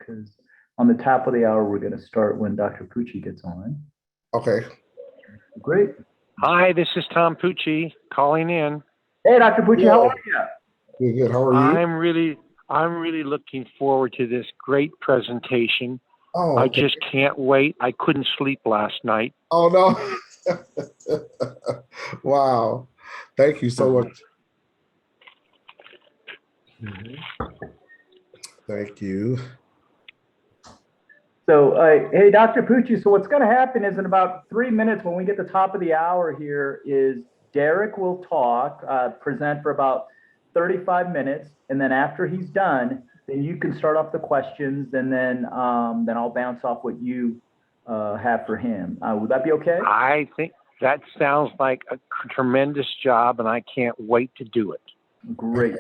because on the top of the hour, we're going to start when Dr. Pucci gets on. Okay. Great. Hi, this is Tom Pucci calling in. Hey, Dr. Pucci, Yeah. how are you? Good. How are you? I'm really looking forward to this great presentation. Oh, I okay. just can't wait. I couldn't sleep last night. Oh, no. Wow. Thank you so much. Thank you. So, hey, Dr. Pucci, so what's going to happen is in about 3 minutes when we get the top of the hour here is Derek will talk, present for about 35 minutes. And then after he's done, then you can start off the questions and then I'll bounce off what you have for him. Would that be okay? I think that sounds like a tremendous job, and I can't wait to do it. Great.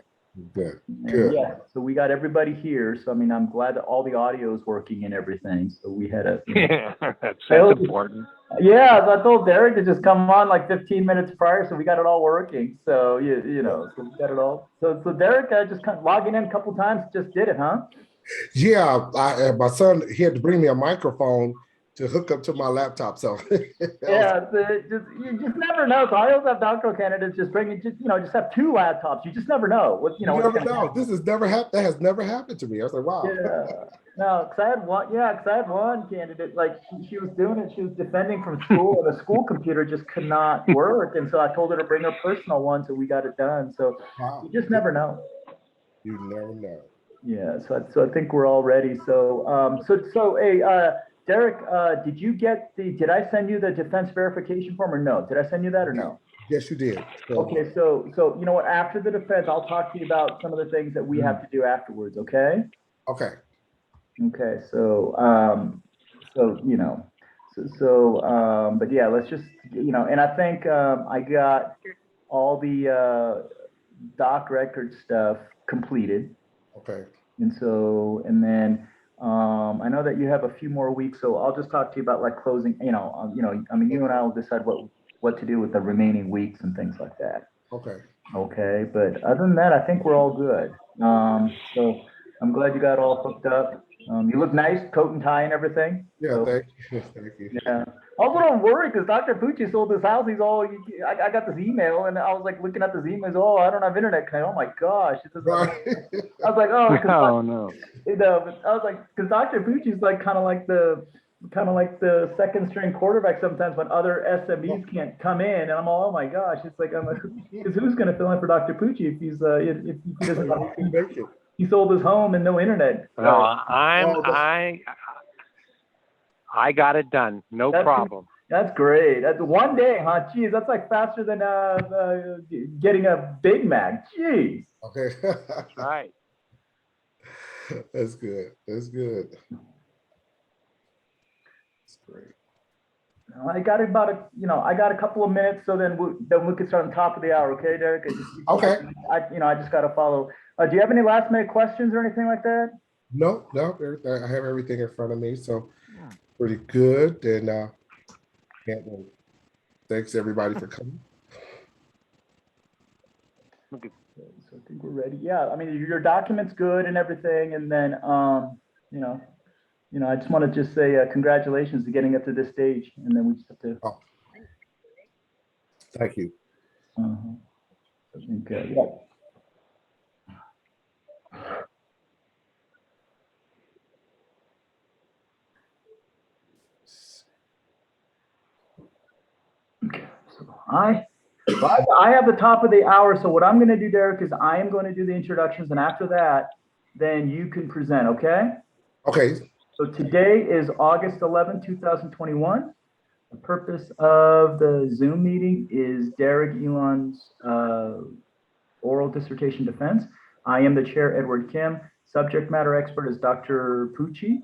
Good. Yeah, so we got everybody here. So, I mean, I'm glad that all the audio is working and everything. So we had a... Yeah, that's important. Yeah, I told Derek to just come on like 15 minutes prior, so we got it all working. So, you know, so we got it all. So Derek just kind of logging in a couple times, just did it, huh? Yeah, my son, he had to bring me a microphone to hook up to my laptop. So yeah, you just never know. So I always have doctoral candidates just just have 2 laptops. You just never know. You never know. This has never happened. That has never happened to me. I was like, wow. Yeah. No, because I had one. Yeah, because I had one candidate. Like she was doing it. She was defending from school, and the school computer just could not work. And so I told her to bring her personal one, so we got it done. So you just never know. You never know. Yeah. So I think we're all ready. So hey, Derek, did I send you the defense verification form or no? Did I send you that or no? Yes, you did. Okay, so you know what? After the defense, I'll talk to you about some of the things that we have to do afterwards. Okay. Okay. Okay. So but yeah, let's just and I think I got all the doc record stuff completed. Okay. And then I know that you have a few more weeks, so I'll just talk to you about like closing. I mean, you and I will decide what to do with the remaining weeks and things like that. Okay. Okay, but other than that, I think we're all good. So I'm glad you got all hooked up. You look nice, coat and tie and everything. Yeah, so, thank you. Thank you. Yeah. I was a little worried because Dr. Pucci sold this house. I got this email and I was like looking at this email. Oh, I don't have internet connection. Oh my gosh. Right. I was like, oh, no. I was like, because Dr. Pucci's like kind of like the second string quarterback sometimes when other SMEs can't come in, and I'm all, oh my gosh, it's like because who's going to fill in for Dr. Pucci if he doesn't he sold his home and no internet. No, I got it done, no problem. That's great. That's one day, huh? Geez, that's like faster than getting a Big Mac. Jeez. Okay. Right. That's good. That's good. That's great. I got I got a couple of minutes, so then we can start on top of the hour, okay, Derek? Okay. I just got to follow. Do you have any last minute questions or anything like that? No. I have everything in front of me, so pretty good. And can't wait. Thanks everybody for coming. Okay. So I think we're ready. Yeah, I mean your document's good and everything, and then I just want to just say congratulations to getting up to this stage, and then we just have to. Oh. Thank you. I think, yeah. Okay, so I have the top of the hour. So what I'm going to do, Derek, is I am going to do the introductions, and after that, then you can present. Okay. Okay. So today is August 11, 2021. The purpose of the Zoom meeting is Derek Elon's oral dissertation defense. I am the chair, Edward Kim. Subject matter expert is Dr. Pucci.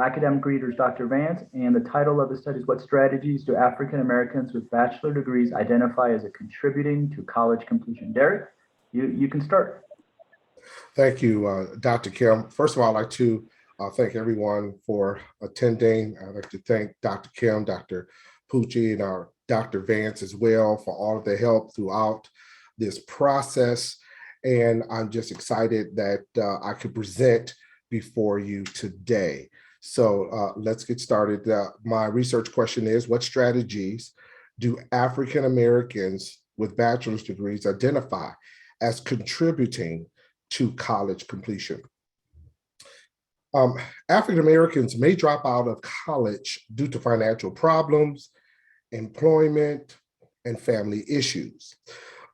Academic reader is Dr. Vance. And the title of the study is What Strategies Do African Americans with Bachelor Degrees Identify as a Contributing to College Completion? Derek, you can start. Thank you, Dr. Kim. First of all, I'd like to thank everyone for attending. I'd like to thank Dr. Kim, Dr. Pucci, and our Dr. Vance as well for all of the help throughout this process. And I'm just excited that I could present before you today. So let's get started. My research question is, what strategies do African Americans with bachelor's degrees identify as contributing to college completion? African Americans may drop out of college due to financial problems, employment, and family issues.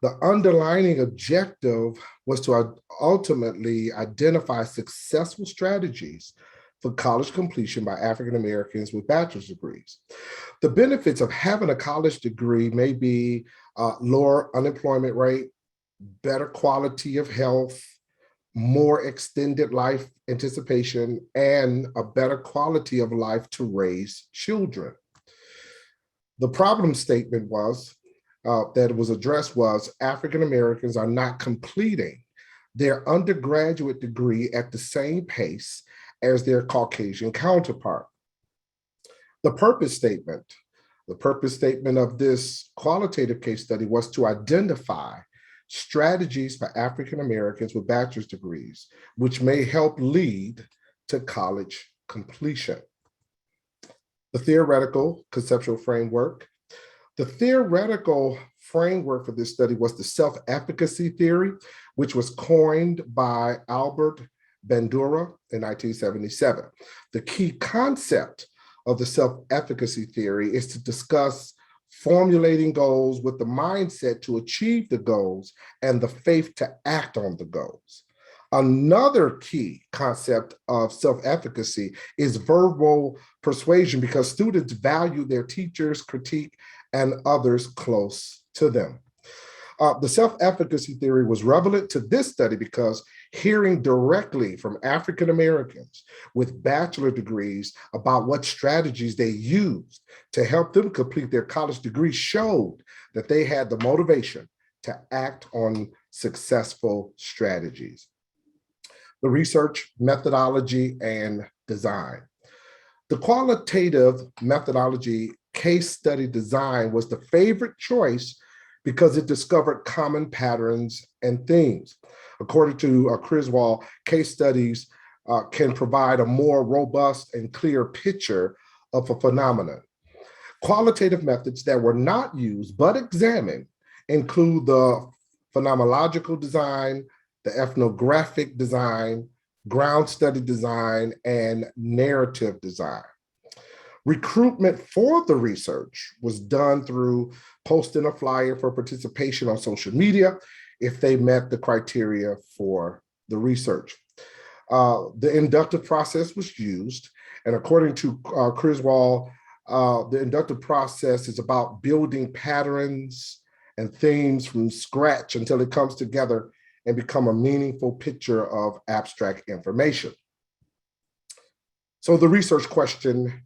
The underlying objective was to ultimately identify successful strategies for college completion by African Americans with bachelor's degrees. The benefits of having a college degree may be lower unemployment rate, better quality of health, more extended life anticipation, and a better quality of life to raise children. The problem statement was that was addressed was African Americans are not completing their undergraduate degree at the same pace as their Caucasian counterpart. The purpose statement of this qualitative case study was to identify strategies for African Americans with bachelor's degrees, which may help lead to college completion. The theoretical conceptual framework. The theoretical framework for this study was the self-efficacy theory, which was coined by Albert Bandura in 1977. The key concept of the self-efficacy theory is to discuss formulating goals with the mindset to achieve the goals and the faith to act on the goals. Another key concept of self-efficacy is verbal persuasion, because students value their teachers' critique and others close to them. The self-efficacy theory was relevant to this study because hearing directly from African Americans with bachelor degrees about what strategies they used to help them complete their college degree showed that they had the motivation to act on successful strategies. The research, methodology, and design. The qualitative methodology case study design was the favorite choice because it discovered common patterns and themes. According to Criswell, case studies can provide a more robust and clear picture of a phenomenon. Qualitative methods that were not used but examined include the phenomenological design, the ethnographic design, ground study design, and narrative design. Recruitment for the research was done through posting a flyer for participation on social media if they met the criteria for the research. The inductive process was used, and according to Criswell, the inductive process is about building patterns and themes from scratch until it comes together and become a meaningful picture of abstract information. So the research question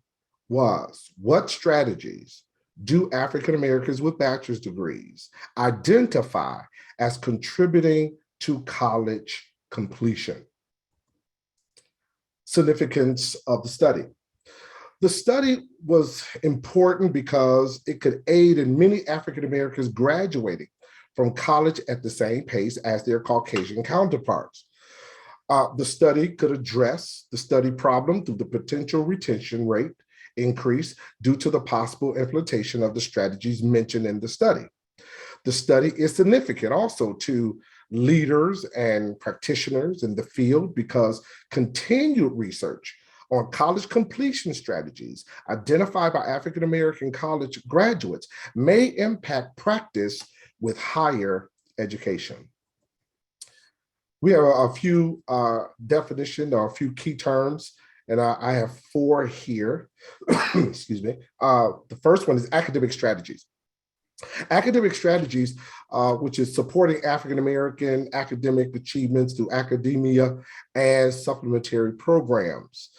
was, what strategies do African Americans with bachelor's degrees identify as contributing to college completion? Significance of the study. The study was important because it could aid in many African Americans graduating from college at the same pace as their Caucasian counterparts. The study could address the study problem through the potential retention rate increase due to the possible implementation of the strategies mentioned in the study. The study is significant also to leaders and practitioners in the field because continued research on college completion strategies identified by African American college graduates may impact practice with higher education. We have a few definitions or a few key terms, and I have 4 here. Excuse me. The first one is academic strategies. Academic strategies, which is supporting African American academic achievements through academia and supplementary programs.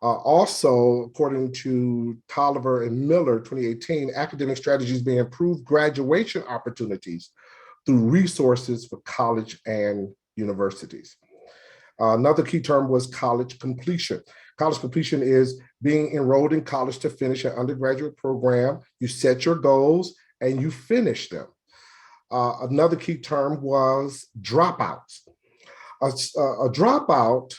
Also, according to Tolliver and Miller, 2018, academic strategies may improve graduation opportunities through resources for college and universities. Another key term was college completion. College completion is being enrolled in college to finish an undergraduate program. You set your goals and you finish them. Another key term was dropouts. A dropout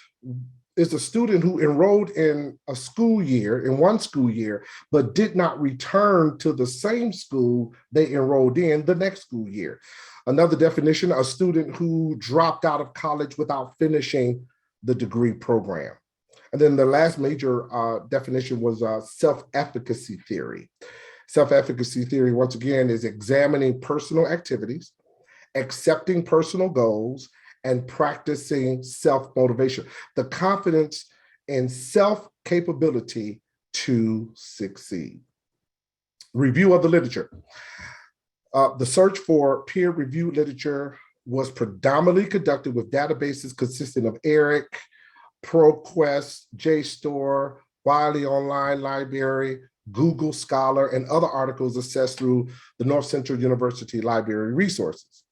is a student who enrolled in one school year, but did not return to the same school they enrolled in the next school year. Another definition, a student who dropped out of college without finishing the degree program. And then the last major definition was self-efficacy theory. Self-efficacy theory, once again, is examining personal activities, accepting personal goals, and practicing self-motivation, the confidence in self-capability to succeed. Review of the literature. The search for peer-reviewed literature was predominantly conducted with databases consisting of ERIC, ProQuest, JSTOR, Wiley Online Library, Google Scholar, and other articles assessed through the North Central University Library resources.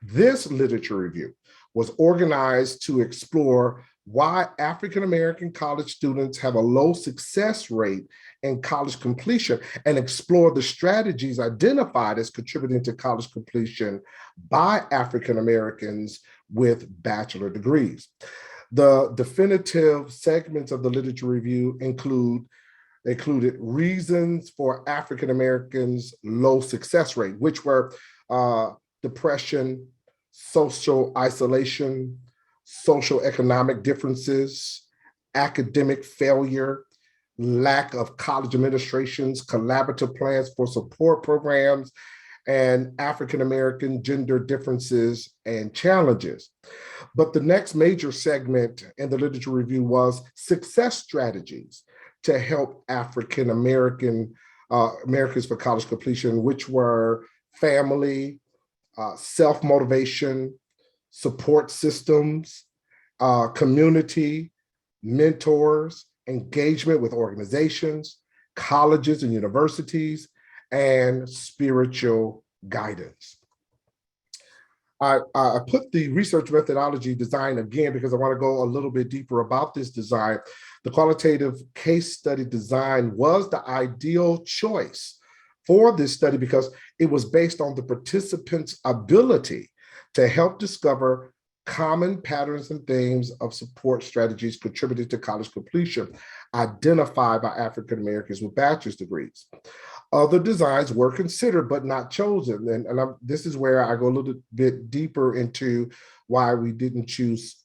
This literature review was organized to explore why African-American college students have a low success rate in college completion and explore the strategies identified as contributing to college completion by African-Americans with bachelor degrees. The definitive segments of the literature review included reasons for African-Americans' low success rate, which were depression, social isolation, social economic differences, academic failure, lack of college administration's collaborative plans for support programs, and African-American gender differences and challenges. But the next major segment in the literature review was success strategies to help African-Americans for college completion, which were family, self-motivation, support systems, community, mentors, engagement with organizations, colleges and universities, and spiritual guidance. I put the research methodology design again because I want to go a little bit deeper about this design. The qualitative case study design was the ideal choice for this study because it was based on the participants' ability to help discover common patterns and themes of support strategies contributing to college completion identified by African Americans with bachelor's degrees. Other designs were considered but not chosen. And this is where I go a little bit deeper into why we didn't choose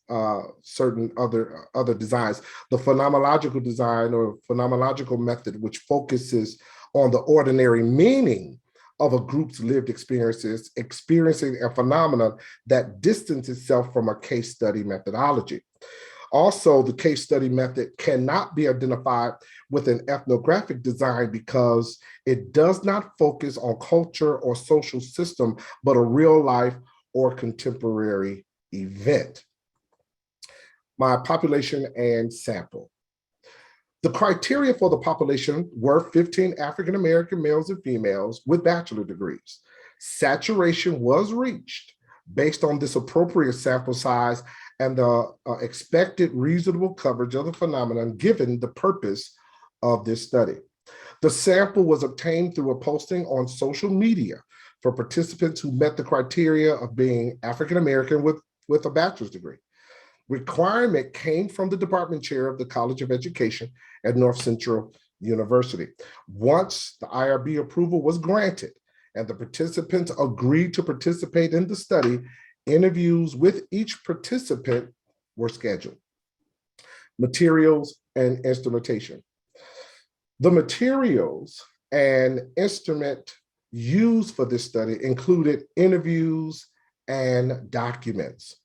certain other designs. The phenomenological design or phenomenological method, which focuses on the ordinary meaning of a group's lived experiences, experiencing a phenomenon that distances itself from a case study methodology. Also, the case study method cannot be identified with an ethnographic design because it does not focus on culture or social system, but a real life or contemporary event. My population and sample. The criteria for the population were 15 African-American males and females with bachelor degrees. Saturation was reached based on this appropriate sample size and the expected reasonable coverage of the phenomenon given the purpose of this study. The sample was obtained through a posting on social media for participants who met the criteria of being African-American with a bachelor's degree. Requirement came from the department chair of the College of Education at North Central University. Once the IRB approval was granted and the participants agreed to participate in the study, interviews with each participant were scheduled. Materials and instrumentation. The materials and instrument used for this study included interviews and documents.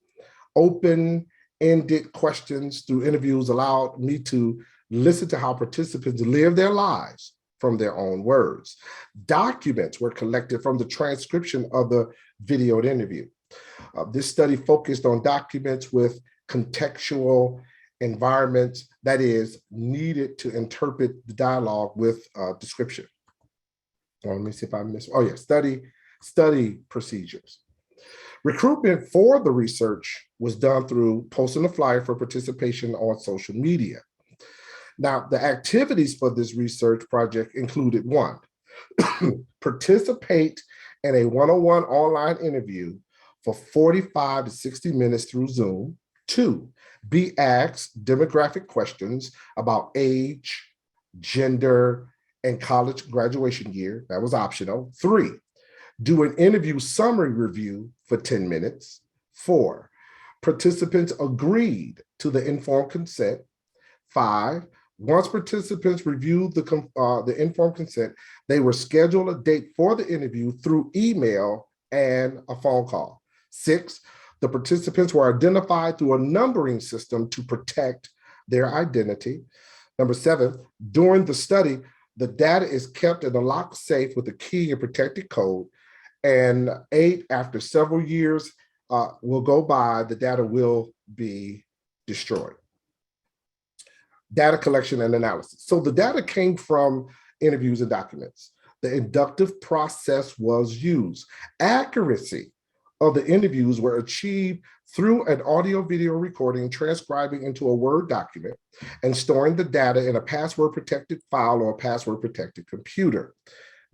Open-ended questions through interviews allowed me to listen to how participants live their lives from their own words. Documents were collected from the transcription of the videoed interview. This study focused on documents with contextual environments that is needed to interpret the dialogue with description. Let me see if I missed. Oh yeah, study procedures. Recruitment for the research was done through posting a flyer for participation on social media. Now, the activities for this research project included one, participate in a one-on-one online interview for 45 to 60 minutes through Zoom. 2, be asked demographic questions about age, gender, and college graduation year. That was optional. 3, do an interview summary review for 10 minutes. 4, participants agreed to the informed consent. 5, once participants reviewed the informed consent, they were scheduled a date for the interview through email and a phone call. 6, the participants were identified through a numbering system to protect their identity. Number 7, during the study, the data is kept in a locked safe with a key and protected code. And 8, after several years will go by, the data will be destroyed. Data collection and analysis. So the data came from interviews and documents. The inductive process was used. Accuracy of the interviews were achieved through an audio-video recording, transcribing into a Word document, and storing the data in a password-protected file or a password-protected computer.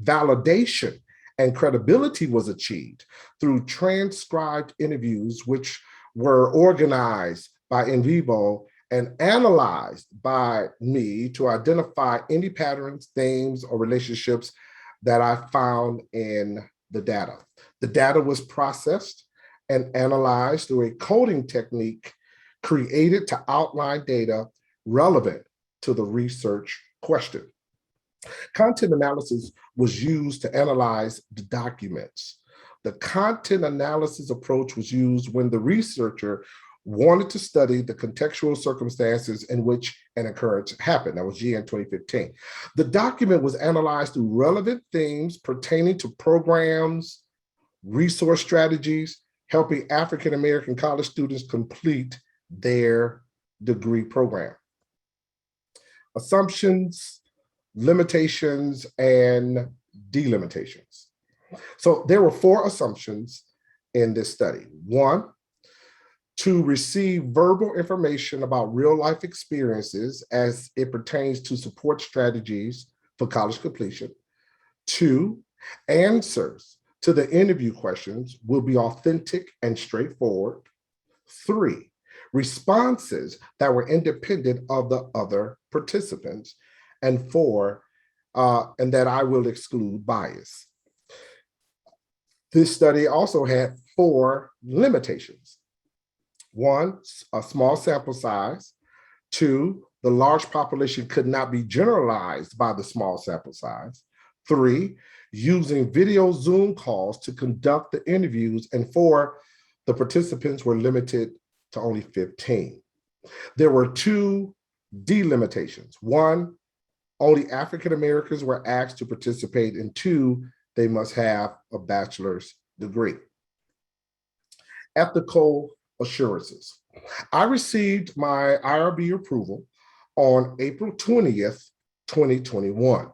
Validation and credibility was achieved through transcribed interviews, which were organized by in vivo and analyzed by me to identify any patterns, themes, or relationships that I found in the data. The data was processed and analyzed through a coding technique created to outline data relevant to the research question. Content analysis was used to analyze the documents. The content analysis approach was used when the researcher wanted to study the contextual circumstances in which an occurrence happened. That was GN 2015. The document was analyzed through relevant themes pertaining to programs, resource strategies, helping African-American college students complete their degree program. Assumptions, limitations, and delimitations. So there were 4 assumptions in this study. 1, to receive verbal information about real life experiences as it pertains to support strategies for college completion. 2, answers to the interview questions will be authentic and straightforward. 3, responses that were independent of the other participants. And 4, and that I will exclude bias. This study also had 4 limitations. 1, a small sample size. 2, the large population could not be generalized by the small sample size. 3, using video Zoom calls to conduct the interviews. And 4, the participants were limited to only 15. There were 2 delimitations. 1, only African Americans were asked to participate, and 2, they must have a bachelor's degree. Ethical assurances. I received my IRB approval on April 20th, 2021.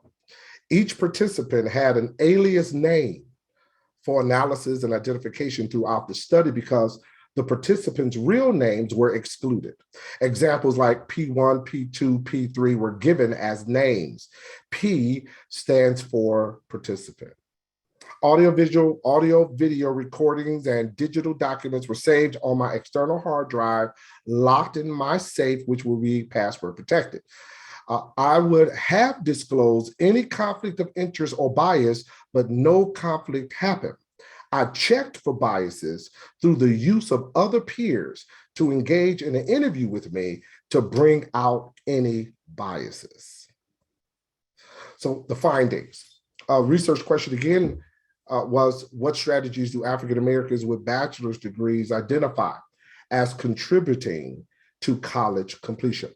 Each participant had an alias name for analysis and identification throughout the study because the participants' real names were excluded. Examples like P1, P2, P3 were given as names. P stands for participant. Audio, video recordings, and digital documents were saved on my external hard drive, locked in my safe, which will be password protected. I would have disclosed any conflict of interest or bias, but no conflict happened. I checked for biases through the use of other peers to engage in an interview with me to bring out any biases. So the findings. Research question again was, what strategies do African Americans with bachelor's degrees identify as contributing to college completion?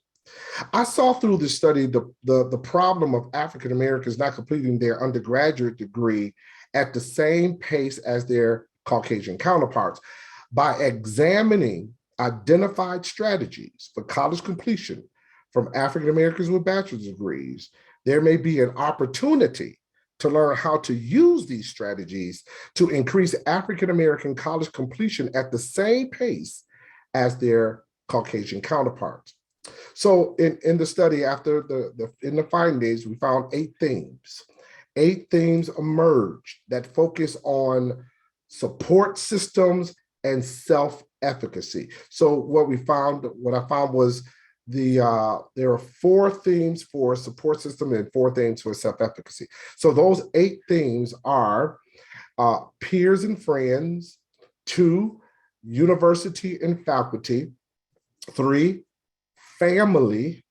I saw through this study the problem of African Americans not completing their undergraduate degree at the same pace as their Caucasian counterparts. By examining identified strategies for college completion from African Americans with bachelor's degrees, there may be an opportunity to learn how to use these strategies to increase African American college completion at the same pace as their Caucasian counterparts. So in the study, after in the findings, we found 8 themes. 8 themes emerged that focus on support systems and efficacy. So what I found was there are 4 themes for support system and 4 themes for self-efficacy. So those 8 themes are peers and friends, 2, university and faculty, 3, family,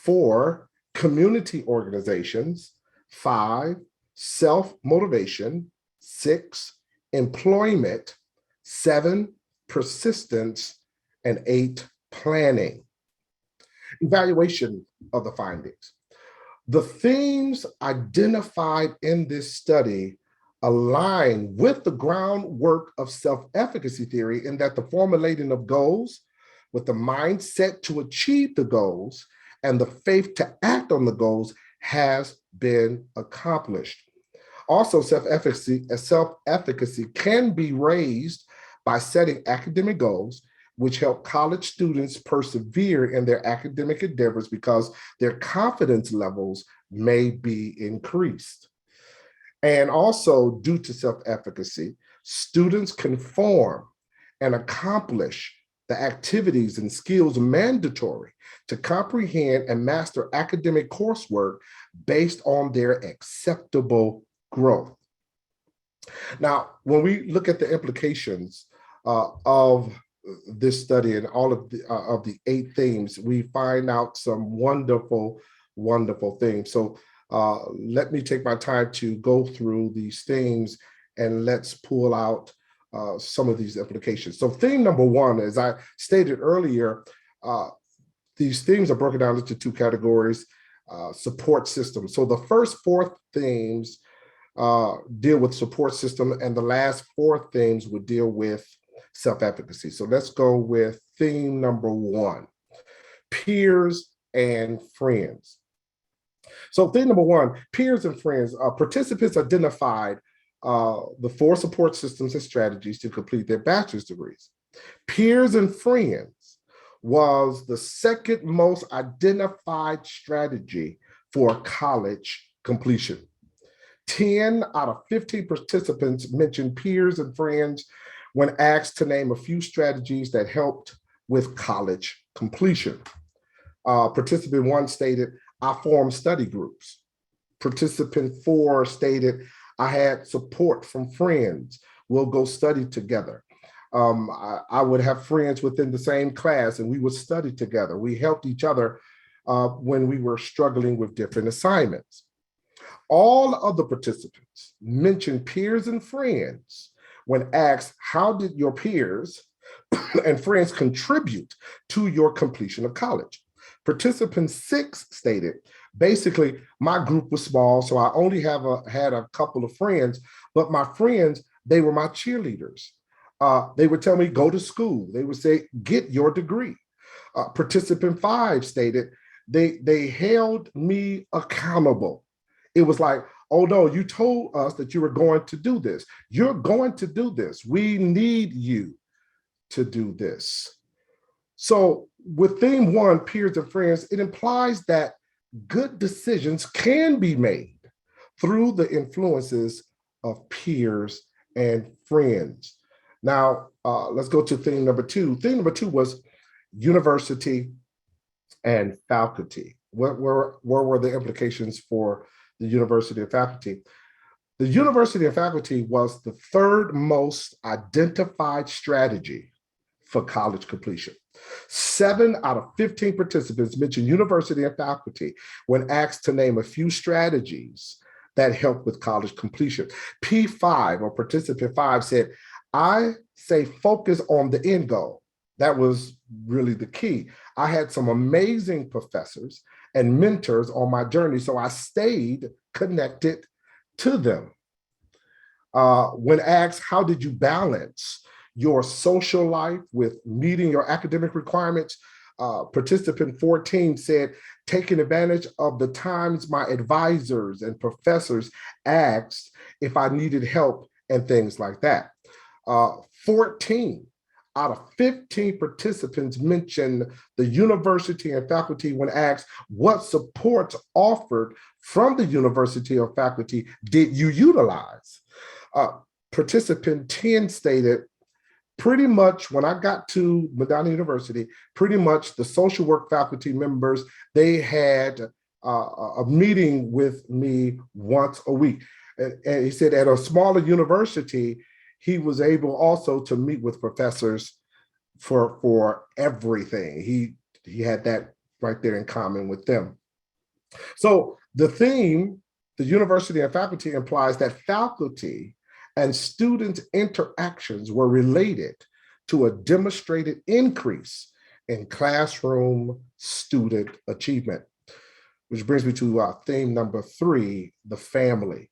4, community organizations, 5, self-motivation, 6, employment, 7, persistence, and 8, planning. Evaluation of the findings. The themes identified in this study align with the groundwork of self-efficacy theory in that the formulating of goals with the mindset to achieve the goals and the faith to act on the goals has been accomplished. Also, self-efficacy can be raised by setting academic goals, which help college students persevere in their academic endeavors because their confidence levels may be increased. And also, due to self-efficacy, students can form and accomplish the activities and skills mandatory to comprehend and master academic coursework based on their acceptable growth. Now, when we look at the implications of this study and all of the 8 themes, we find out some wonderful, wonderful things. So let me take my time to go through these themes and let's pull out some of these implications. So theme number 1, as I stated earlier, these themes are broken down into 2 categories, support system. So the first 4 themes deal with support system, and the last 4 themes would deal with self-efficacy. So let's go with theme number 1, peers and friends. So theme number 1, peers and friends. Participants identified the 4 support systems and strategies to complete their bachelor's degrees. Peers and friends was the second most identified strategy for college completion. 10 out of 15 participants mentioned peers and friends when asked to name a few strategies that helped with college completion. Participant 1 stated, I formed study groups. Participant 4 stated, I had support from friends. We'll go study together. I would have friends within the same class and we would study together. We helped each other when we were struggling with different assignments. All other participants mentioned peers and friends when asked, how did your peers and friends contribute to your completion of college? Participant 6 stated, basically, my group was small, so I only had a couple of friends, but my friends, they were my cheerleaders. They would tell me, go to school. They would say, get your degree. Participant 5 stated, they held me accountable. It was like, oh no, you told us that you were going to do this. You're going to do this. We need you to do this. So with theme 1, peers and friends, it implies that good decisions can be made through the influences of peers and friends. Now, let's go to theme number 2. Theme number 2 was university and faculty. What were the implications for the university and faculty? The university and faculty was the 3rd most identified strategy for college completion. 7 out of 15 participants mentioned university and faculty when asked to name a few strategies that help with college completion. P5, or participant 5, said, I say focus on the end goal. That was really the key. I had some amazing professors and mentors on my journey, so I stayed connected to them. When asked, how did you balance your social life with meeting your academic requirements, participant 14 said, taking advantage of the times my advisors and professors asked if I needed help and things like that. 14 out of 15 participants mentioned the university and faculty when asked what supports offered from the university or faculty did you utilize? Participant 10 stated, pretty much when I got to Medina University, pretty much the social work faculty members, they had a meeting with me once a week. And he said at a smaller university, he was able also to meet with professors for everything. He had that right there in common with them. So the theme, the university and faculty, implies that faculty and student interactions were related to a demonstrated increase in classroom student achievement. Which brings me to theme number 3, the family.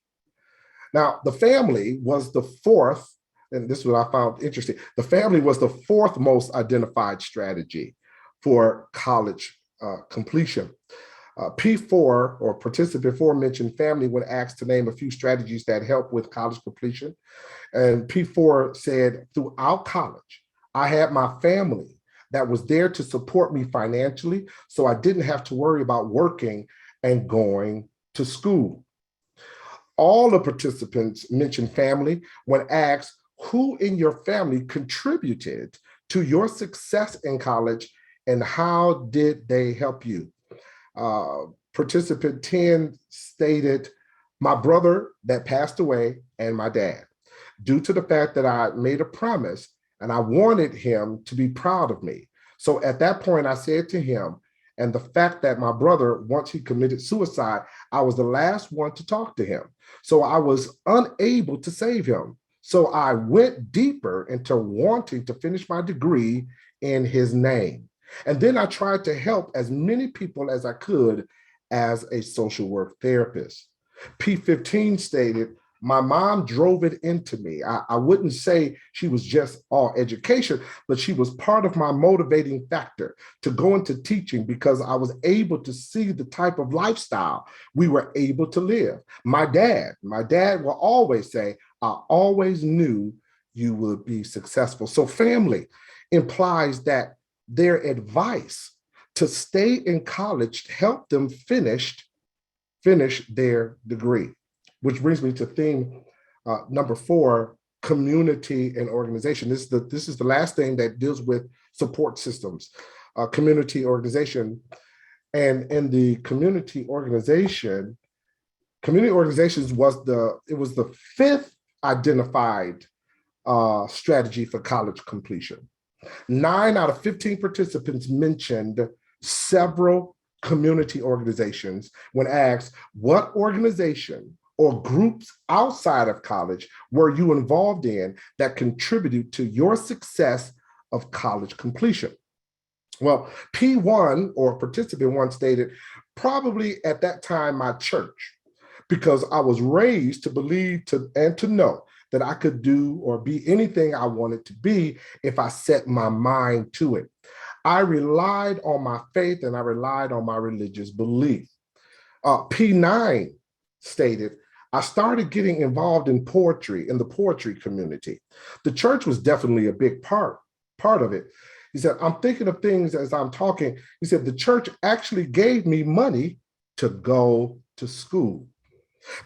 Now, the family was the fourth, and this is what I found interesting, the family was the fourth most identified strategy for college completion. P4, or participant 4, mentioned family when asked to name a few strategies that help with college completion. And P4 said, throughout college, I had my family that was there to support me financially, so I didn't have to worry about working and going to school. All the participants mentioned family when asked who in your family contributed to your success in college and how did they help you. Participant 10 stated, my brother that passed away and my dad, due to the fact that I made a promise and I wanted him to be proud of me. So at that point, I said to him, and the fact that my brother, once he committed suicide, I was the last one to talk to him. So I was unable to save him. So I went deeper into wanting to finish my degree in his name. And then I tried to help as many people as I could as a social work therapist. P15 stated, my mom drove it into me. I wouldn't say she was just all education, but she was part of my motivating factor to go into teaching because I was able to see the type of lifestyle we were able to live. My dad will always say, I always knew you would be successful. So family implies that their advice to stay in college helped them finish their degree. Which brings me to theme number 4, community and organization. This is the last thing that deals with support systems, community organization. And in the community organizations was the 5th identified strategy for college completion. 9 out of 15 participants mentioned several community organizations when asked what organization or groups outside of college were you involved in that contribute to your success of college completion? Well, P1, or participant 1, stated, probably at that time my church, because I was raised to believe and to know that I could do or be anything I wanted to be if I set my mind to it. I relied on my faith and I relied on my religious belief. P9 stated, I started getting involved in poetry, in the poetry community. The church was definitely a big part of it. He said, I'm thinking of things as I'm talking. He said, the church actually gave me money to go to school.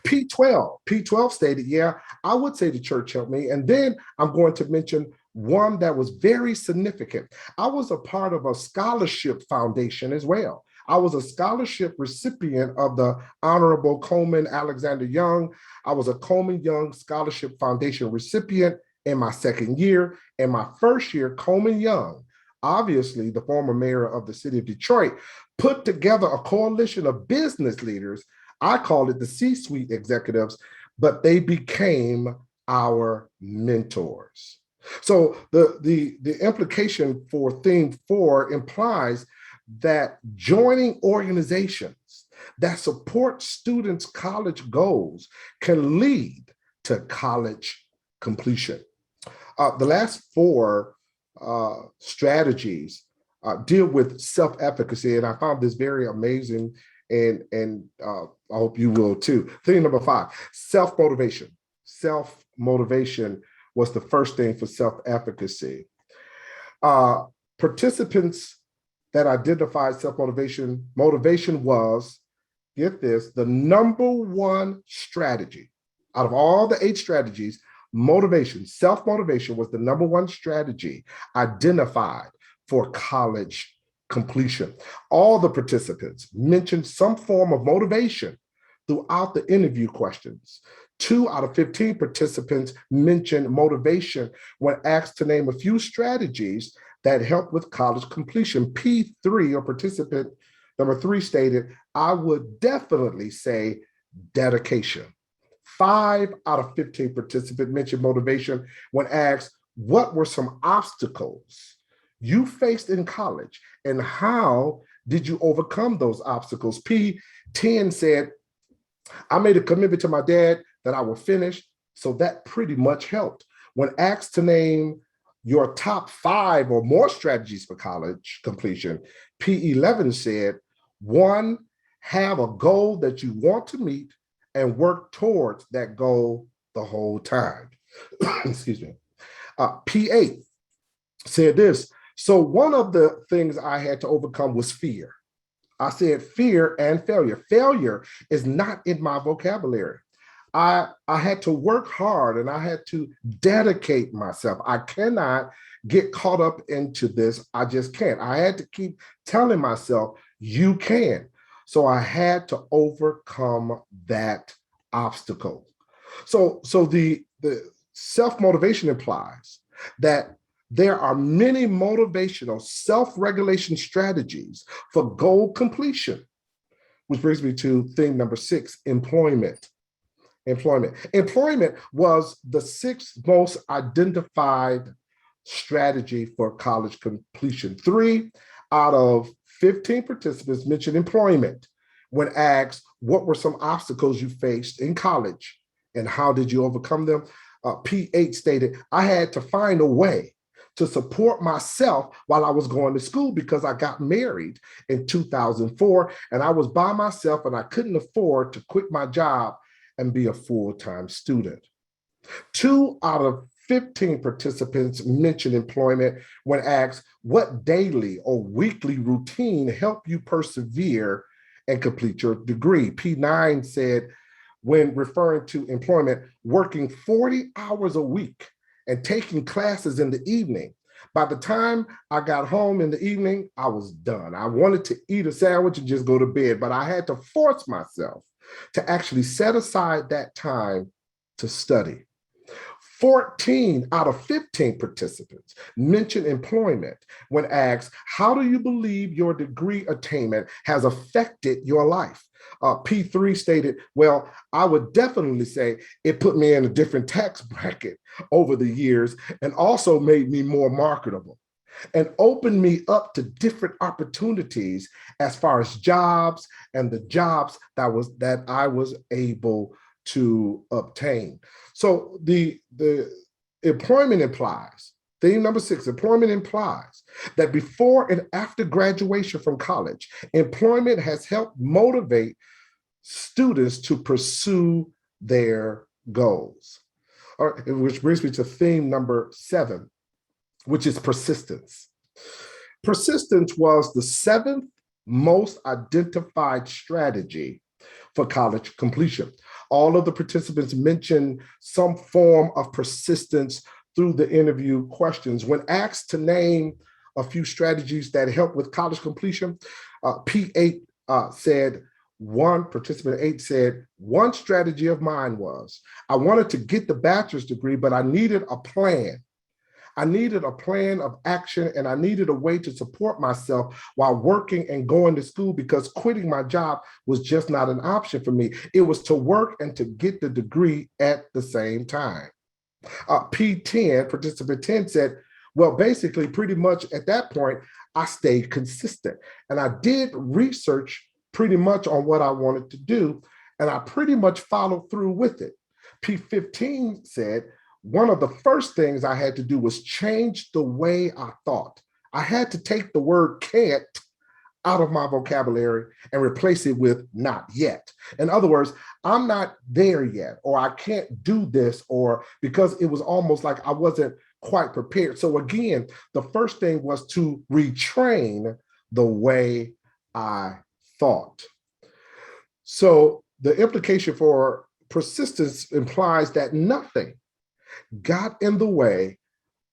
P12 stated, yeah, I would say the church helped me. And then I'm going to mention one that was very significant. I was a part of a scholarship foundation as well. I was a scholarship recipient of the Honorable Coleman Alexander Young. I was a Coleman Young Scholarship Foundation recipient in my second year. In my first year, Coleman Young, obviously the former mayor of the city of Detroit, put together a coalition of business leaders. I call it the C-suite executives, but they became our mentors. So the implication for theme 4 implies that joining organizations that support students' college goals can lead to college completion. The last 4 strategies deal with self-efficacy, and I found this very amazing, and I hope you will too. Thing number 5, self-motivation. Self-motivation was the first thing for self-efficacy. Participants that identified self-motivation, motivation was, get this, the number 1 strategy out of all the 8 strategies. motivation, self-motivation was the number one strategy identified for college completion. All the participants mentioned some form of motivation throughout the interview questions. 2 out of 15 participants mentioned motivation when asked to name a few strategies that help with college completion. P3, or participant number 3, stated, I would definitely say dedication. 5 out of 15 participants mentioned motivation when asked, what were some obstacles you faced in college and how did you overcome those obstacles? P10 said, I made a commitment to my dad that I would finish, so that pretty much helped. When asked to name your top 5 or more strategies for college completion, P11 said, 1, have a goal that you want to meet and work towards that goal the whole time. Excuse me. P8 said this, so one of the things I had to overcome was fear. I said fear and failure. Failure is not in my vocabulary. I had to work hard and I had to dedicate myself. I cannot get caught up into this. I just can't. I had to keep telling myself, you can. So I had to overcome that obstacle. So the self-motivation implies that there are many motivational self-regulation strategies for goal completion, which brings me to theme number 6, employment. Employment was the 6th most identified strategy for college completion. 3 out of 15 participants mentioned employment when asked, what were some obstacles you faced in college and how did you overcome them? P8 stated, I had to find a way to support myself while I was going to school because I got married in 2004 and I was by myself and I couldn't afford to quit my job and be a full-time student. 2 out of 15 participants mentioned employment when asked, what daily or weekly routine helped you persevere and complete your degree? P9 said, when referring to employment, working 40 hours a week and taking classes in the evening. By the time I got home in the evening, I was done. I wanted to eat a sandwich and just go to bed, but I had to force myself to actually set aside that time to study. 14 out of 15 participants mentioned employment when asked, how do you believe your degree attainment has affected your life? P3 stated, well, I would definitely say it put me in a different tax bracket over the years and also made me more marketable and opened me up to different opportunities as far as jobs and the jobs that I was able to obtain. So the employment implies, theme number 6, employment implies that before and after graduation from college, employment has helped motivate students to pursue their goals. All right, which brings me to theme number 7, which is persistence. Persistence was the 7th most identified strategy for college completion. All of the participants mentioned some form of persistence through the interview questions. When asked to name a few strategies that help with college completion, P8 said, participant 8 said, one strategy of mine was, I wanted to get the bachelor's degree, but I needed a plan. I needed a plan of action and I needed a way to support myself while working and going to school because quitting my job was just not an option for me. It was to work and to get the degree at the same time. P10, participant 10 said, well, basically pretty much at that point, I stayed consistent and I did research pretty much on what I wanted to do and I pretty much followed through with it. P15 said, one of the first things I had to do was change the way I thought. I had to take the word can't out of my vocabulary and replace it with not yet. In other words, I'm not there yet, or I can't do this, or because it was almost like I wasn't quite prepared. So again, the first thing was to retrain the way I thought. So the implication for persistence implies that nothing got in the way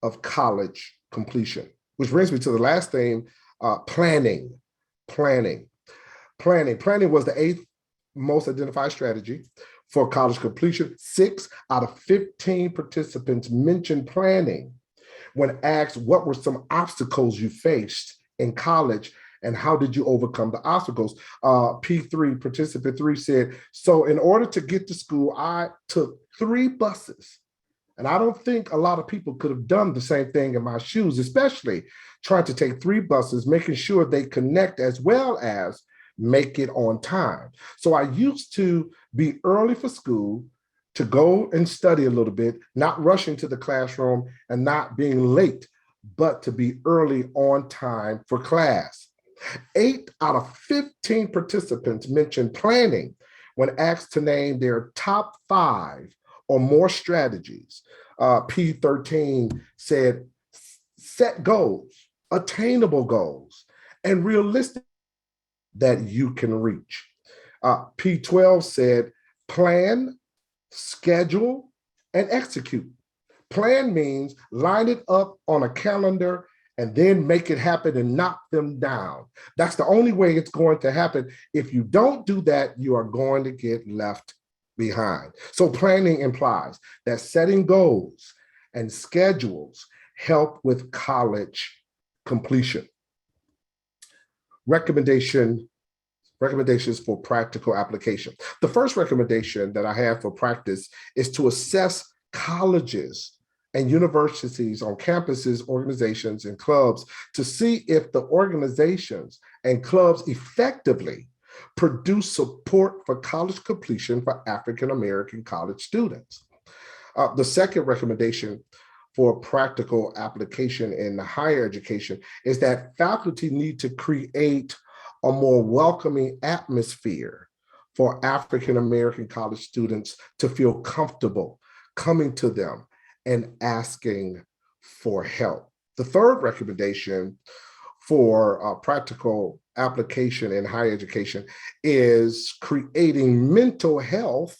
of college completion. Which brings me to the last thing, planning. Planning was the eighth most identified strategy for college completion. 6 out of 15 participants mentioned planning when asked what were some obstacles you faced in college and how did you overcome the obstacles. P3, participant 3 said, so in order to get to school, I took 3 buses. And I don't think a lot of people could have done the same thing in my shoes, especially trying to take 3 buses, making sure they connect as well as make it on time. So I used to be early for school, to go and study a little bit, not rushing to the classroom and not being late, but to be early on time for class. 8 out of 15 participants mentioned planning when asked to name their top 5 or more strategies. P13 said, set goals, attainable goals, and realistic that you can reach. P12 said, plan, schedule, and execute. Plan means line it up on a calendar and then make it happen and knock them down. That's the only way it's going to happen. If you don't do that, you are going to get left behind. So planning implies that setting goals and schedules help with college completion. Recommendations for practical application. The first recommendation that I have for practice is to assess colleges and universities on campuses, organizations, and clubs to see if the organizations and clubs effectively produce support for college completion for African-American college students. The second recommendation for practical application in higher education is that faculty need to create a more welcoming atmosphere for African-American college students to feel comfortable coming to them and asking for help. The third recommendation for practical application in higher education is creating mental health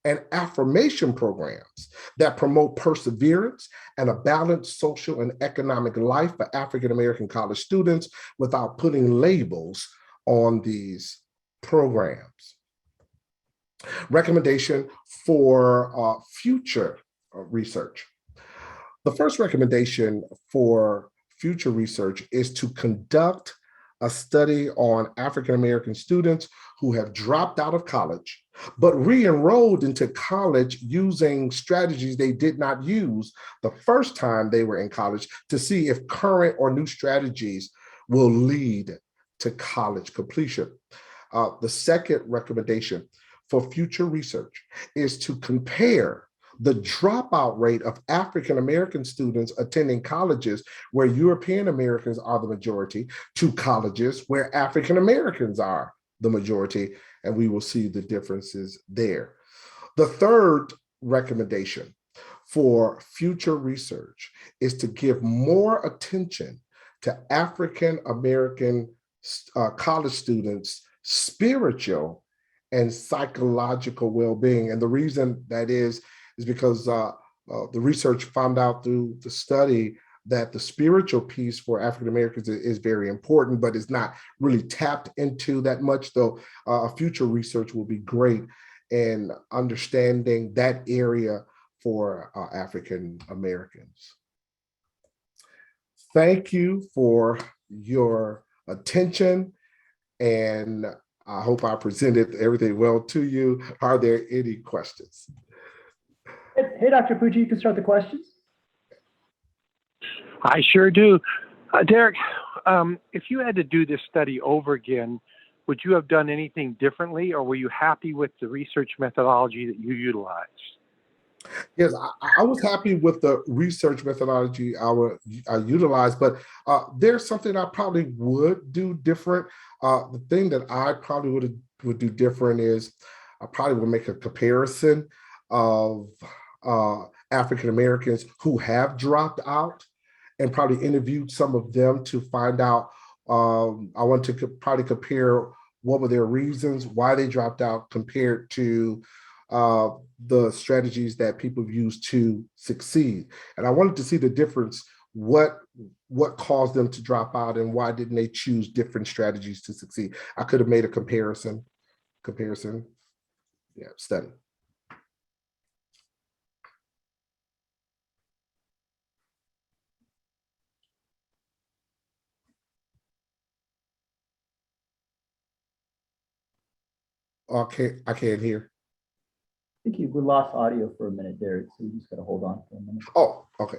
and affirmation programs that promote perseverance and a balanced social and economic life for African-American college students without putting labels on these programs. Recommendation for future research. The first recommendation for future research is to conduct a study on African-American students who have dropped out of college, but re-enrolled into college using strategies they did not use the first time they were in college to see if current or new strategies will lead to college completion. The second recommendation for future research is to compare the dropout rate of African-American students attending colleges where European Americans are the majority to colleges where African-Americans are the majority, and we will see the differences there. The third recommendation for future research is to give more attention to African-American college students' spiritual and psychological well-being. And the reason that is because the research found out through the study that the spiritual piece for African Americans is very important, but it's not really tapped into that much, though future research will be great in understanding that area for African Americans. Thank you for your attention, and I hope I presented everything well to you. Are there any questions? Hey, Dr. Pucci, you can start the questions. I sure do. Derek, if you had to do this study over again, would you have done anything differently, or were you happy with the research methodology that you utilized? Yes, I was happy with the research methodology I utilized, but there's something I probably would do different. The thing that I probably would do different is I probably would make a comparison of African Americans who have dropped out and probably interviewed some of them to find out. I want to probably compare what were their reasons why they dropped out compared to the strategies that people use to succeed. And I wanted to see the difference, what caused them to drop out and why didn't they choose different strategies to succeed. I could have made a comparison, yeah, study. Okay, I can't hear. I think we lost audio for a minute, Derek, so we just got to hold on for a minute. Oh, okay.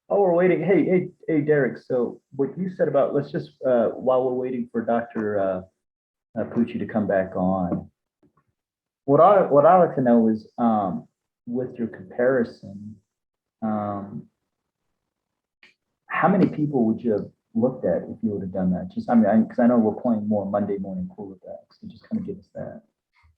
Oh, we're waiting. Hey, Derek. So what you said about, let's just, while we're waiting for Dr. Pucci to come back on, what I like to know is, with your comparison, how many people would you have looked at if you would have done that? Just, I mean, because I know we're playing more Monday morning quarterbacks, so just kind of give us that.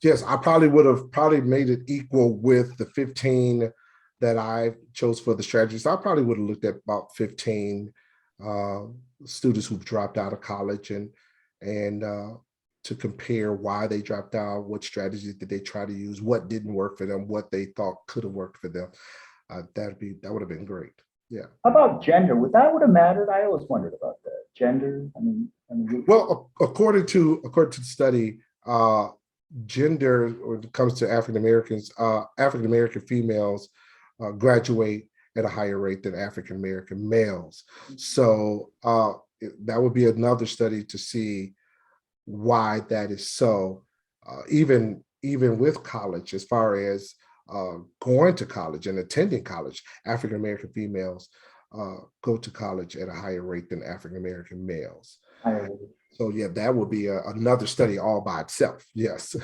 Yes, I probably would have made it equal with the 15 that I chose for the strategy. So I probably would have looked at about 15 students who've dropped out of college and to compare why they dropped out, what strategies did they try to use, what didn't work for them, what they thought could have worked for them. That would have been great. Yeah. How about gender? Would have mattered? I always wondered about that. Gender. I mean, well, according to the study, gender, when it comes to African Americans, African American females graduate at a higher rate than African American males. So that would be another study to see why that is so. Even with college, as far as going to college and attending college, African American females go to college at a higher rate than African American males. So yeah, that would be another study all by itself. Yes.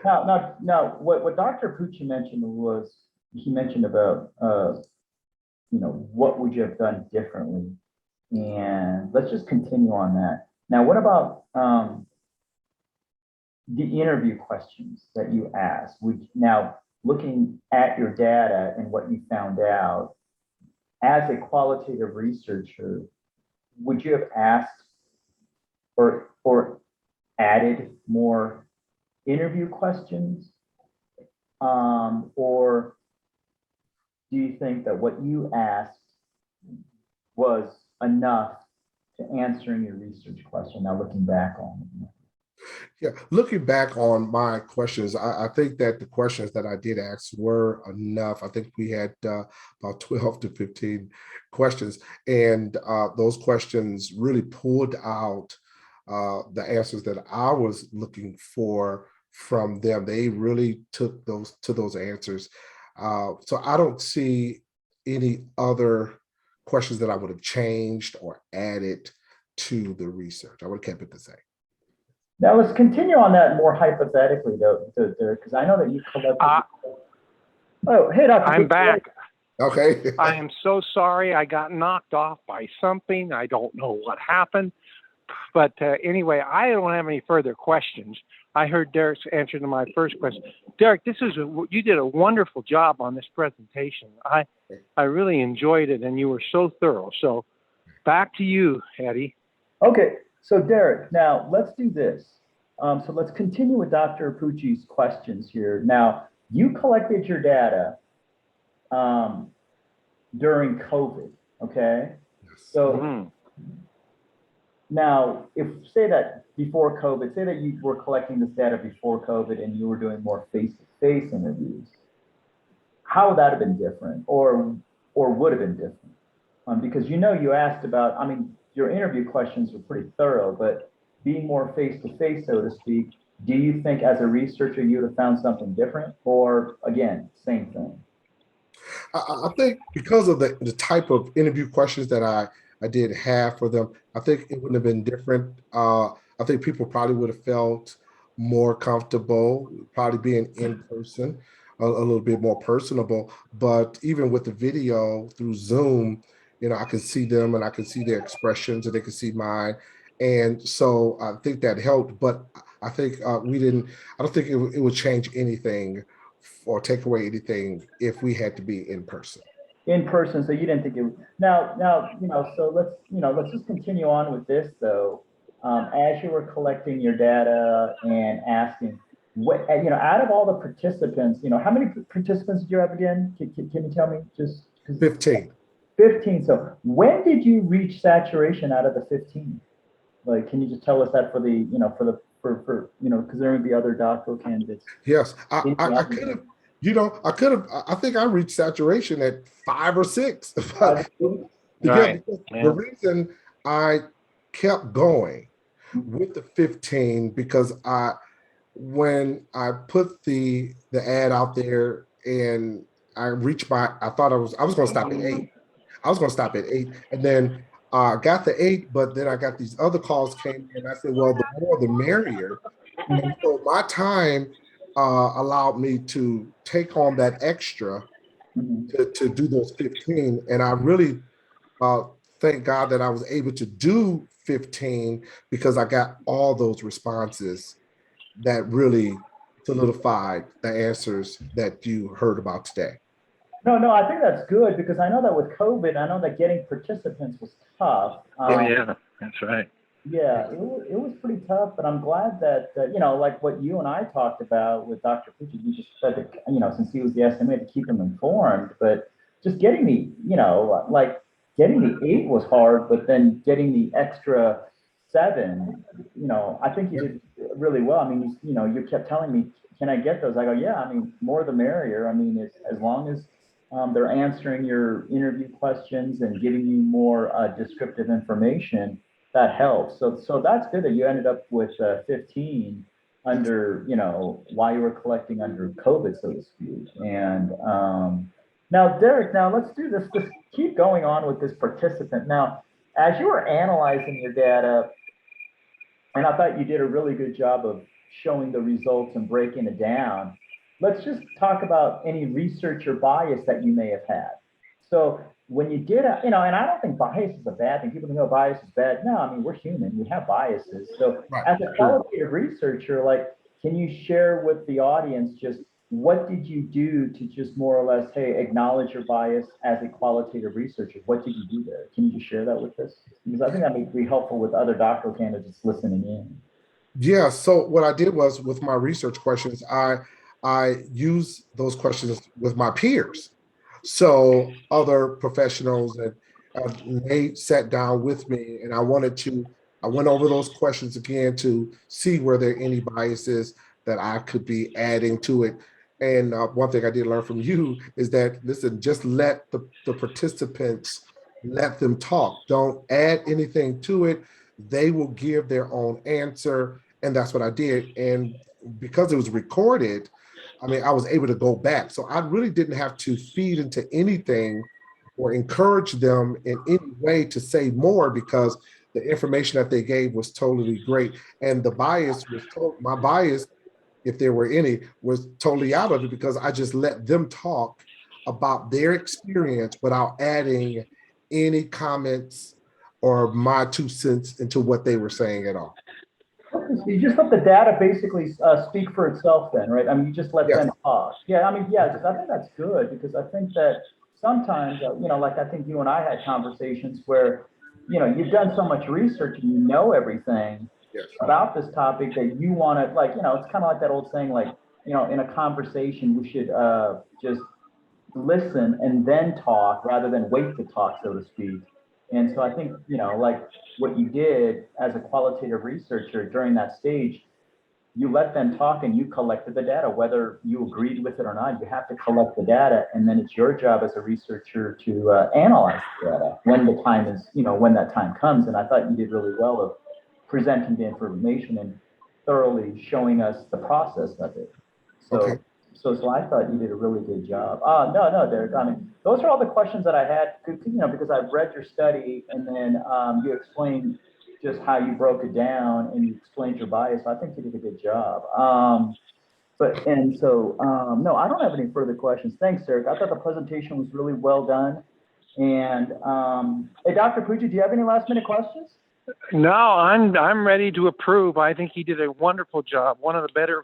Now, what Dr. Pucci mentioned was, he mentioned about, what would you have done differently? And let's just continue on that. Now, what about the interview questions that you asked? Now, looking at your data and what you found out, as a qualitative researcher, would you have asked or added more interview questions? Or do you think that what you asked was enough to answering your research question, now looking back on it? Yeah, looking back on my questions, I think that the questions that I did ask were enough. I think we had about 12 to 15 questions, and those questions really pulled out the answers that I was looking for from them. They really took those answers. So I don't see any other questions that I would have changed or added to the research. I would have kept it the same. Now let's continue on that more hypothetically, though, because I know that you collected. Oh, hey, Dr. I'm back. Okay. I am so sorry. I got knocked off by something. I don't know what happened. But anyway, I don't have any further questions. I heard Derek's answer to my first question. Derek, you did a wonderful job on this presentation. I really enjoyed it, and you were so thorough. So back to you, Eddie. Okay, so Derek, now let's do this. So let's continue with Dr. Pucci's questions here. Now, you collected your data during COVID, okay? So now, if say that before COVID, say that you were collecting this data before COVID and you were doing more face-to-face interviews, how would that have been different, or would have been different? Because you asked about, I mean, your interview questions were pretty thorough, but being more face-to-face, so to speak, do you think as a researcher you would have found something different, or again, same thing? I think because of the type of interview questions that I did have for them, I think it wouldn't have been different. I think people probably would have felt more comfortable, probably being in person, a little bit more personable. But even with the video through Zoom, I could see them and I could see their expressions and they could see mine. And so I think that helped, but I think I don't think it would change anything or take away anything if we had to be in person. In person, so you didn't think it was, so let's just continue on with this though. As you were collecting your data and asking, what, out of all the participants, how many participants did you have again? Can you tell me just? 15. 15. So when did you reach saturation out of the 15? Like, can you just tell us that for the, because there would be other doctoral candidates. Yes, I could have, I think I reached saturation at 5 or 6. But Right. the reason I kept going with the 15, because when I put the ad out there and I reached I thought I was going to stop at 8. I was going to stop at 8, and then got the 8, but then I got these other calls came in. I said, well, the more the merrier. And so my time allowed me to take on that extra to do those 15. And I really thank God that I was able to do 15 because I got all those responses that really solidified the answers that you heard about today. No, I think that's good because I know that with COVID, I know that getting participants was tough. Yeah, that's right. Yeah, it was pretty tough, but I'm glad that, like what you and I talked about with Dr. Pucci, you just said that, since he was the SMA to keep him informed, but just getting getting the 8 was hard, but then getting the extra 7, I think you did really well. I mean, you kept telling me, can I get those? I go, yeah, I mean, more the merrier. I mean, as long as they're answering your interview questions and giving you more descriptive information, that helps. So that's good that you ended up with 15 under, while you were collecting under COVID, so to speak. And now, Derek, let's do this. Let's keep going on with this participant. Now, as you were analyzing your data, and I thought you did a really good job of showing the results and breaking it down, let's just talk about any research or bias that you may have had. So when you did, and I don't think bias is a bad thing. People think, bias is bad. No, I mean, we're human. We have biases. So as a qualitative researcher, can you share with the audience just what did you do to just more or less, acknowledge your bias as a qualitative researcher? What did you do there? Can you just share that with us? Because I think that may be helpful with other doctoral candidates listening in. Yeah, so what I did was with my research questions, I use those questions with my peers. So other professionals, and they sat down with me, and I went over those questions again to see were there any biases that I could be adding to it. And one thing I did learn from you is that, listen, just let the participants, let them talk. Don't add anything to it. They will give their own answer. And that's what I did. And because it was recorded, I mean, I was able to go back. So I really didn't have to feed into anything or encourage them in any way to say more, because the information that they gave was totally great. And the bias was my bias, if there were any, was totally out of it, because I just let them talk about their experience without adding any comments or my 2 cents into what they were saying at all. So you just let the data basically speak for itself then, right? I mean, you just let them talk. Yeah, I mean, I think that's good, because I think that sometimes, I think you and I had conversations where, you've done so much research and you know everything about this topic that you want to, it's kind of like that old saying, in a conversation, we should just listen and then talk rather than wait to talk, so to speak. And so I think, what you did as a qualitative researcher during that stage, you let them talk and you collected the data, whether you agreed with it or not. You have to collect the data, and then it's your job as a researcher to analyze the data when the time is, when that time comes. And I thought you did really well of presenting the information and thoroughly showing us the process of it. So, so I thought you did a really good job. No, Derek. I mean, those are all the questions that I had, because I've read your study, and then you explained just how you broke it down and you explained your bias. I think you did a good job. No, I don't have any further questions. Thanks, Derek. I thought the presentation was really well done. And hey, Dr. Pucci, do you have any last minute questions? No, I'm ready to approve. I think he did a wonderful job. One of the better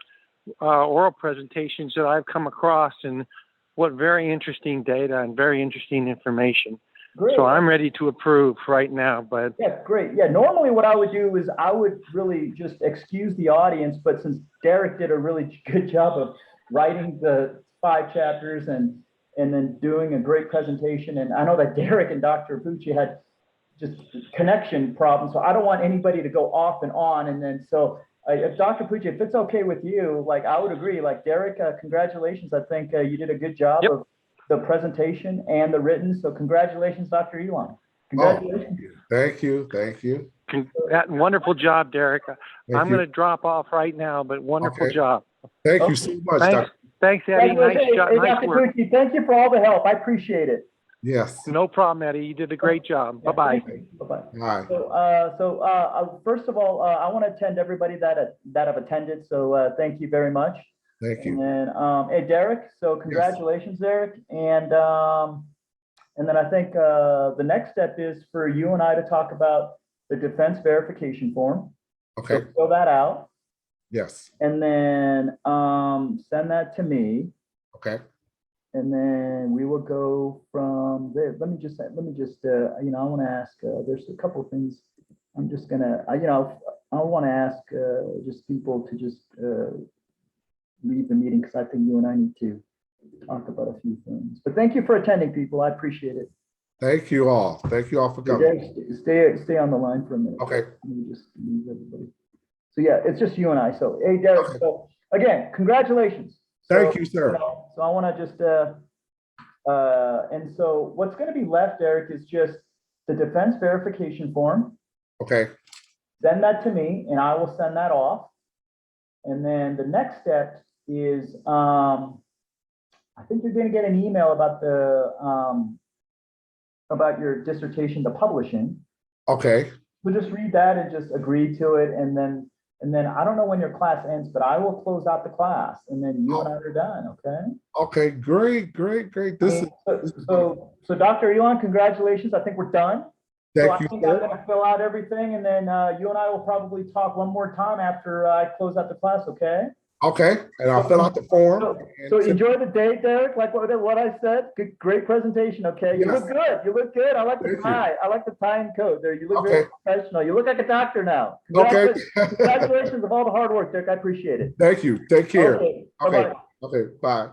oral presentations that I've come across, and what very interesting data and very interesting information. Great. So I'm ready to approve right now, but Yeah, great. Yeah, normally what I would do is I would really just excuse the audience, but since Derek did a really good job of writing the 5 chapters and then doing a great presentation, and I know that Derek and Dr. Pucci had just connection problems, so I don't want anybody to go off and on. And then so if Dr. Pucci, if it's okay with you, like I would agree, like Derek, congratulations. I think you did a good job Yep. of the presentation and the written. So congratulations, Dr. Elon. Congratulations. Thank you. Thank you. wonderful job, Derek. Thank I'm you. going to drop off right now, but wonderful Okay. job. Thank you so much, Thanks, Dr. thanks, Eddie. Nice job. Hey, Nice Dr. work. Pucci, thank you for all the help. I appreciate it. Yes. No problem, Eddie. You did a great job. Yeah, Bye-bye. thank you. Bye-bye. Hi. So first of all, I want to attend everybody that have attended. So thank you very much. Thank And you. then, hey, Derek, so congratulations, Derek. And then I think the next step is for you and I to talk about the defense verification form. Okay. So fill that out Yes. and then send that to me. Okay. And then we will go from there. Let me just, you know, I want to ask, there's a couple of things I'm just gonna, you know, I want to ask just people to just leave the meeting because I think you and I need to talk about a few things. But thank you for attending, people. I appreciate it. Thank you all. Thank you all for coming. Stay on the line for a minute. Okay. Let me just leave everybody. So yeah, it's just you and I. So hey, Derek. Okay. So again, congratulations. Thank you, sir. So I want to just and so what's going to be left, Eric, is just the defense verification form. Okay. Send that to me, and I will send that off. And then the next step is I think you're going to get an email about the about your dissertation, the publishing. Okay. So just read that and just agree to it, and then I don't know when your class ends, but I will close out the class, and then you and I are done. Okay. Okay. Great. This is So Dr. Elon, congratulations. I think we're done. thank you, So I think I'm sir. going to fill out everything, and then you and I will probably talk one more time after I close out the class. Okay. Okay. And I'll fill out the form. So and- enjoy the day, Derek. Like what I said. Great presentation. Okay. You Yes. look good. You look good. I like the Thank you. tie. I like the tie and coat there. You look Okay. very professional. You look like a doctor now. Okay. Congratulations of all the hard work, Derek. I appreciate it. Thank you. Take care. Okay. Okay. Bye-bye. Okay. Bye.